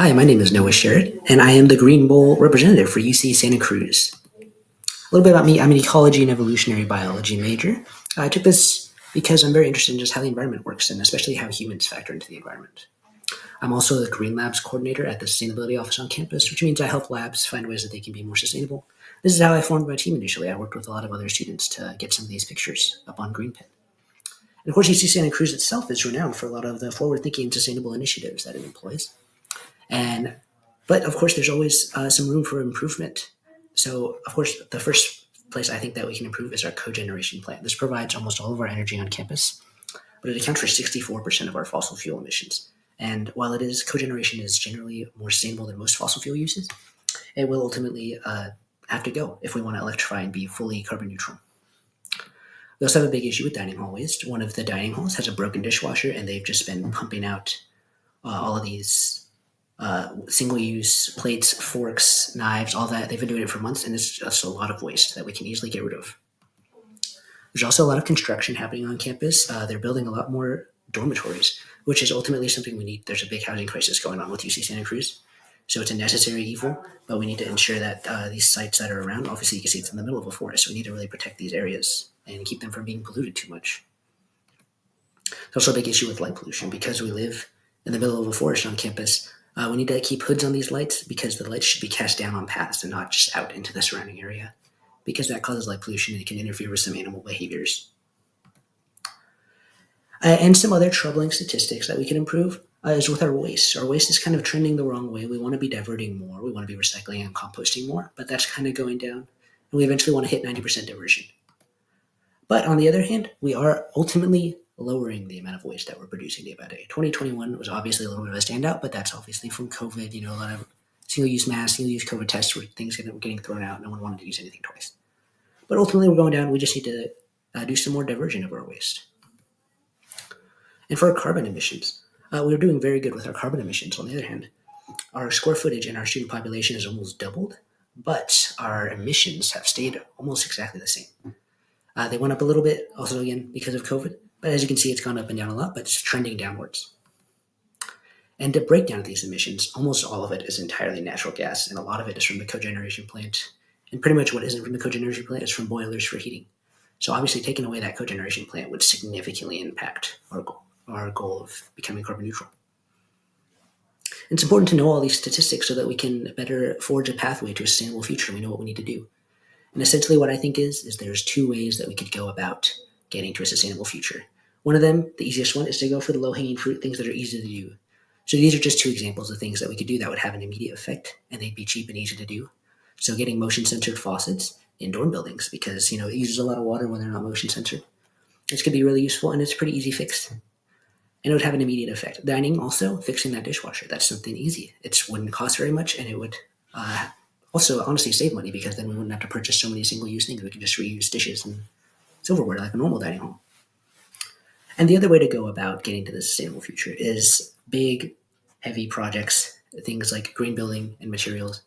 Hi, my name is Noah Sherritt, and I am the Green Bowl representative for UC Santa Cruz. A little bit about me: I'm an ecology and evolutionary biology major. I took this because I'm very interested in just how the environment works and especially how humans factor into the environment. I'm also the Green Labs coordinator at the Sustainability Office on campus, which means I help labs find ways that they can be more sustainable. This is how I formed my team initially. I worked with a lot of other students to get some of these pictures up on Green Pen. And of course, UC Santa Cruz itself is renowned for a lot of the forward-thinking and sustainable initiatives that it employs. And but of course, there's always some room for improvement. So of course, the first place I think that we can improve is our cogeneration plant. This provides almost all of our energy on campus, but it accounts for 64% of our fossil fuel emissions. And while cogeneration is generally more sustainable than most fossil fuel uses, it will ultimately have to go if we want to electrify and be fully carbon neutral. We also have a big issue with dining hall waste. One of the dining halls has a broken dishwasher, and they've just been pumping out all of these single-use plates, forks, knives, all that. They've been doing it for months, and it's just a lot of waste that we can easily get rid of. There's also a lot of construction happening on campus. They're building a lot more dormitories, which is ultimately something we need. There's a big housing crisis going on with UC Santa Cruz, so it's a necessary evil, but we need to ensure that these sites that are around, obviously you can see it's in the middle of a forest, so we need to really protect these areas and keep them from being polluted too much. There's also a big issue with light pollution. Because we live in the middle of a forest on campus, we need to keep hoods on these lights because the lights should be cast down on paths and not just out into the surrounding area, because that causes light pollution and it can interfere with some animal behaviors. And some other troubling statistics that we can improve is with our waste. Our waste is kind of trending the wrong way. We want to be diverting more. We want to be recycling and composting more, but that's kind of going down. And we eventually want to hit 90% diversion. But on the other hand, we are ultimately lowering the amount of waste that we're producing day by day. 2021 was obviously a little bit of a standout, but that's obviously from COVID. A lot of single-use masks, single-use COVID tests where things were getting thrown out. No one wanted to use anything twice. But ultimately, we're going down. We just need to do some more diversion of our waste. And for our carbon emissions, we're doing very good with our carbon emissions. On the other hand, our square footage in our student population has almost doubled, but our emissions have stayed almost exactly the same. They went up a little bit, also again because of COVID, but as you can see, it's gone up and down a lot, but it's trending downwards. And to break down these emissions, almost all of it is entirely natural gas, and a lot of it is from the cogeneration plant. And pretty much what isn't from the cogeneration plant is from boilers for heating. So obviously, taking away that cogeneration plant would significantly impact our goal of becoming carbon neutral. And it's important to know all these statistics so that we can better forge a pathway to a sustainable future. We know what we need to do. And essentially what I think is there's two ways that we could go about getting to a sustainable future. One of them, the easiest one, is to go for the low-hanging fruit, things that are easy to do. So these are just two examples of things that we could do that would have an immediate effect, and they'd be cheap and easy to do. So getting motion-censored faucets in dorm buildings, because it uses a lot of water when they're not motion-censored. This could be really useful, and it's a pretty easy fix. And it would have an immediate effect. Dining also, fixing that dishwasher, that's something easy. It wouldn't cost very much, and it would also honestly save money, because then we wouldn't have to purchase so many single-use things. We could just reuse dishes and silverware like a normal dining hall. And the other way to go about getting to the sustainable future is big, heavy projects, things like green building and materials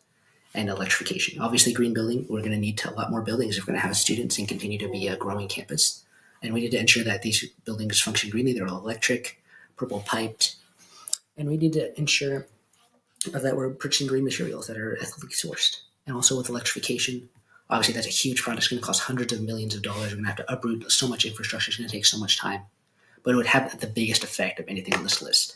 and electrification. Obviously, green building, we're going to need a lot more buildings if we're going to have students and continue to be a growing campus. And we need to ensure that these buildings function greenly. They're all electric, purple piped. And we need to ensure that we're purchasing green materials that are ethically sourced. And also with electrification, obviously that's a huge project. It's going to cost hundreds of millions of dollars. We're going to have to uproot so much infrastructure. It's going to take so much time. But it would have the biggest effect of anything on this list.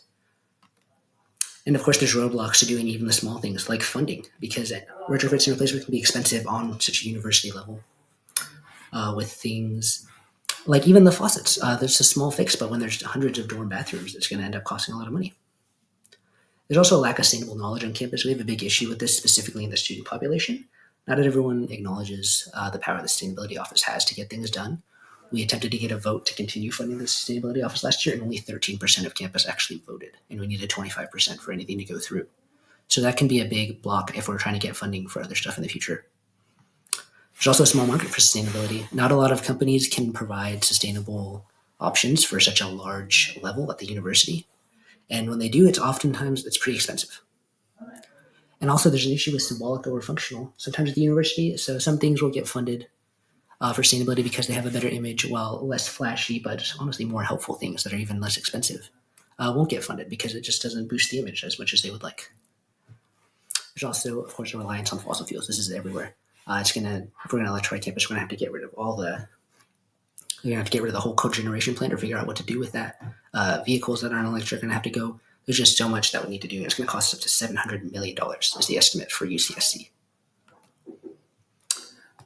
And of course, there's roadblocks to doing even the small things like funding, because retrofits and replacements can be expensive on such a university level. With things like even the faucets, there's a small fix, but when there's hundreds of dorm bathrooms, it's going to end up costing a lot of money. There's also a lack of sustainable knowledge on campus. We have a big issue with this, specifically in the student population. Not everyone acknowledges the power the Sustainability Office has to get things done. We attempted to get a vote to continue funding the Sustainability Office last year, and only 13% of campus actually voted, and we needed 25% for anything to go through. So that can be a big block if we're trying to get funding for other stuff in the future. There's also a small market for sustainability. Not a lot of companies can provide sustainable options for such a large level at the university. And when they do, it's pretty expensive. And also there's an issue with symbolic over functional. Sometimes at the university, so some things will get funded for sustainability because they have a better image, while less flashy, but honestly more helpful things that are even less expensive won't get funded because it just doesn't boost the image as much as they would like. There's also, of course, a reliance on fossil fuels. This is everywhere. If we're going to electrify campus, we're going to have to get rid of we're going to have to get rid of the whole cogeneration plant or figure out what to do with that. Vehicles that aren't electric are going to have to go. There's just so much that we need to do. It's going to cost up to $700 million is the estimate for UCSC.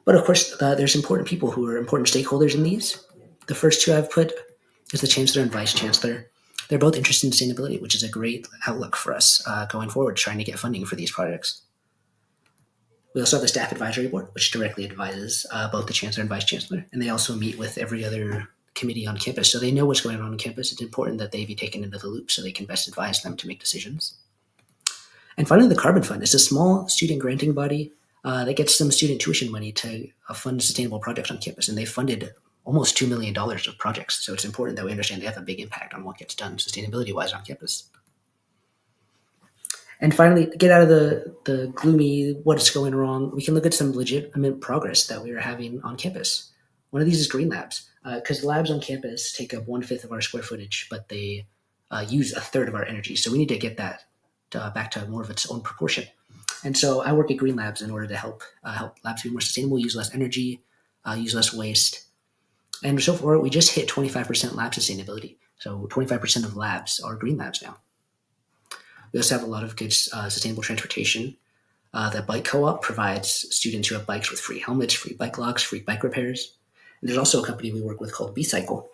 But of course, there's important people who are important stakeholders in these. The first two I've put is the chancellor and vice chancellor. They're both interested in sustainability, which is a great outlook for us going forward, trying to get funding for these projects. We also have the staff advisory board, which directly advises both the chancellor and vice chancellor, and they also meet with every other committee on campus, so they know what's going on campus. It's important that they be taken into the loop so they can best advise them to make decisions. And finally, the Carbon Fund is a small student granting body that gets some student tuition money to fund sustainable projects on campus, and they funded almost $2 million of projects, so it's important that we understand they have a big impact on what gets done sustainability-wise on campus. And finally, to get out of the gloomy what's going wrong, we can look at some legitimate progress that we are having on campus. One of these is green labs, because the labs on campus take up 1/5 of our square footage, but they use 1/3 of our energy. So we need to get that back to more of its own proportion. And so I work at Green Labs in order to help labs be more sustainable, use less energy, use less waste. And so far, we just hit 25% lab sustainability. So 25% of labs are green labs now. We also have a lot of good sustainable transportation. The bike co-op provides students who have bikes with free helmets, free bike locks, free bike repairs. And there's also a company we work with called B-Cycle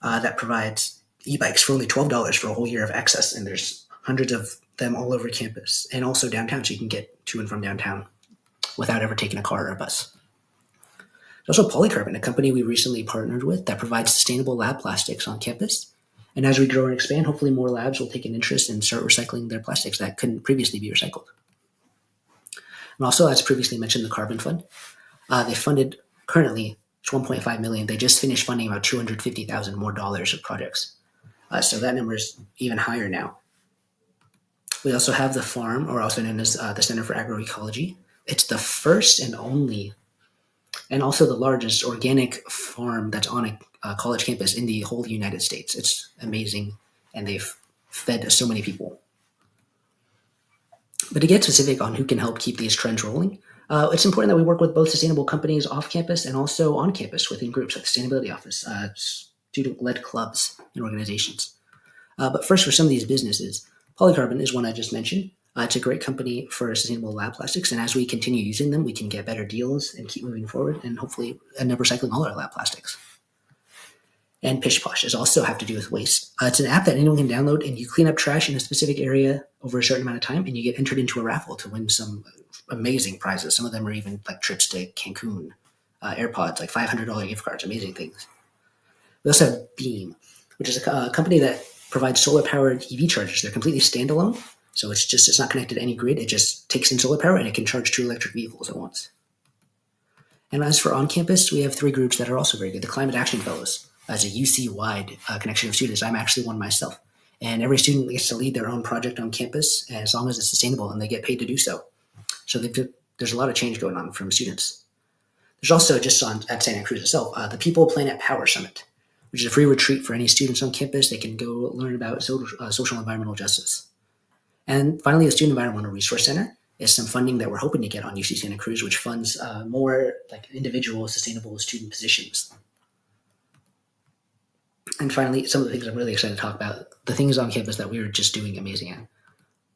that provides e-bikes for only $12 for a whole year of access. And there's hundreds of them all over campus and also downtown, so you can get to and from downtown without ever taking a car or a bus. There's also Polycarbon, a company we recently partnered with that provides sustainable lab plastics on campus. And as we grow and expand, hopefully more labs will take an interest and start recycling their plastics that couldn't previously be recycled. And also, as previously mentioned, the Carbon Fund. They funded currently $1.5 million. They just finished funding about $250,000 more dollars of projects. So that number is even higher now. We also have the farm, or also known as the Center for Agroecology. It's the first and only, and also the largest organic farm that's on a college campus in the whole United States. It's amazing, and they've fed so many people. But to get specific on who can help keep these trends rolling, it's important that we work with both sustainable companies off campus and also on campus within groups like the Sustainability Office, student-led clubs and organizations. But first, for some of these businesses, Polycarbon is one I just mentioned. It's a great company for sustainable lab plastics, and as we continue using them, we can get better deals and keep moving forward and hopefully end up recycling all our lab plastics. And Pish Posh is also have to do with waste. It's an app that anyone can download, and you clean up trash in a specific area over a certain amount of time, and you get entered into a raffle to win some amazing prizes. Some of them are even like trips to Cancun, AirPods, like $500 gift cards, amazing things. We also have Beam, which is a company that provides solar-powered EV chargers. They're completely standalone, so it's not connected to any grid. It just takes in solar power, and it can charge 2 electric vehicles at once. And as for on-campus, we have 3 groups that are also very good. The Climate Action Fellows, as a UC-wide connection of students. I'm actually one myself. And every student gets to lead their own project on campus as long as it's sustainable, and they get paid to do so. So there's a lot of change going on from students. There's also, just at Santa Cruz itself, the People Planet Power Summit, which is a free retreat for any students on campus. They can go learn about social environmental justice. And finally, the Student Environmental Resource Center is some funding that we're hoping to get on UC Santa Cruz, which funds more like individual sustainable student positions. And finally, some of the things I'm really excited to talk about, the things on campus that we are just doing amazing at.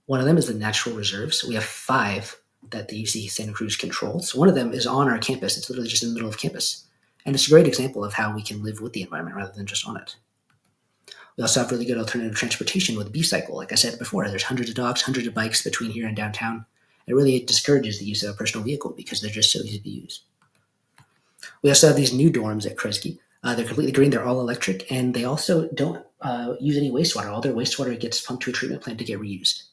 One of them is the natural reserves. We have 5 that the UC Santa Cruz controls. One of them is on our campus. It's literally just in the middle of campus. And it's a great example of how we can live with the environment rather than just on it. We also have really good alternative transportation with B-Cycle. Like I said before, there's hundreds of dogs, hundreds of bikes between here and downtown. It really discourages the use of a personal vehicle because they're just so easy to use. We also have these new dorms at Kresge. They're completely green. They're all electric, and they also don't use any wastewater. All their wastewater gets pumped to a treatment plant to get reused.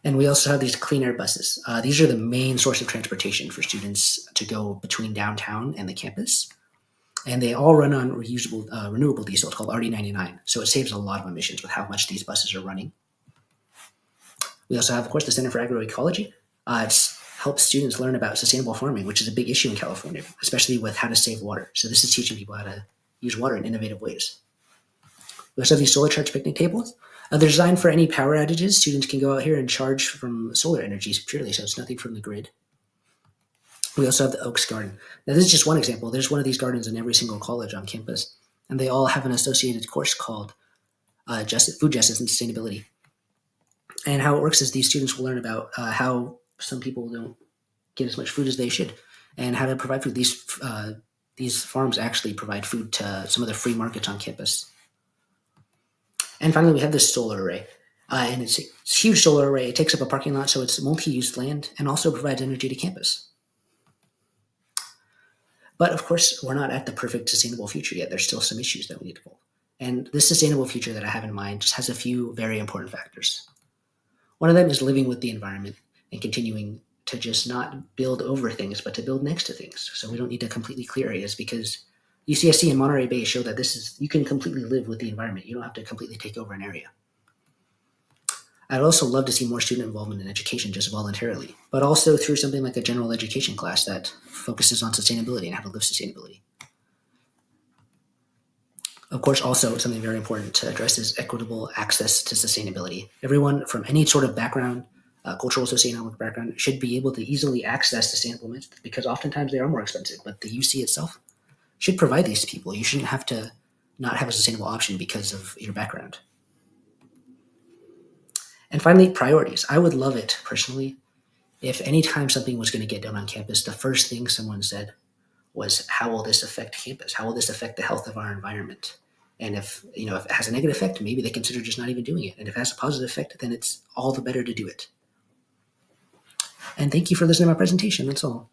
And we also have these clean air buses. These are the main source of transportation for students to go between downtown and the campus. And they all run on renewable diesel. It's called RD99. So it saves a lot of emissions with how much these buses are running. We also have, of course, the Center for Agroecology. It helps students learn about sustainable farming, which is a big issue in California, especially with how to save water. So this is teaching people how to use water in innovative ways. We also have these solar charge picnic tables. They're designed for any power outages. Students can go out here and charge from solar energy purely, so it's nothing from the grid. We also have the Oaks Garden. Now, this is just one example. There's one of these gardens in every single college on campus, and they all have an associated course called Food Justice and Sustainability. And how it works is these students will learn about how some people don't get as much food as they should, and how to provide food. These farms actually provide food to some of the free markets on campus. And finally, we have this solar array. And it's a huge solar array. It takes up a parking lot, so it's multi-use land and also provides energy to campus. But of course, we're not at the perfect sustainable future yet. There's still some issues that we need to solve. And this sustainable future that I have in mind just has a few very important factors. One of them is living with the environment and continuing to just not build over things, but to build next to things. So we don't need to completely clear areas, because UCSC and Monterey Bay show that you can completely live with the environment. You don't have to completely take over an area. I'd also love to see more student involvement in education just voluntarily, but also through something like a general education class that focuses on sustainability and how to live sustainability. Of course, also something very important to address is equitable access to sustainability. Everyone from any sort of background, cultural, socioeconomic background, should be able to easily access sustainable methods, because oftentimes they are more expensive, but the UC itself should provide these to people. You shouldn't have to not have a sustainable option because of your background. And finally, priorities. I would love it personally if anytime something was going to get done on campus, the first thing someone said was, how will this affect campus? How will this affect the health of our environment? And if it has a negative effect, maybe they consider just not even doing it. And if it has a positive effect, then it's all the better to do it. And thank you for listening to my presentation. That's all.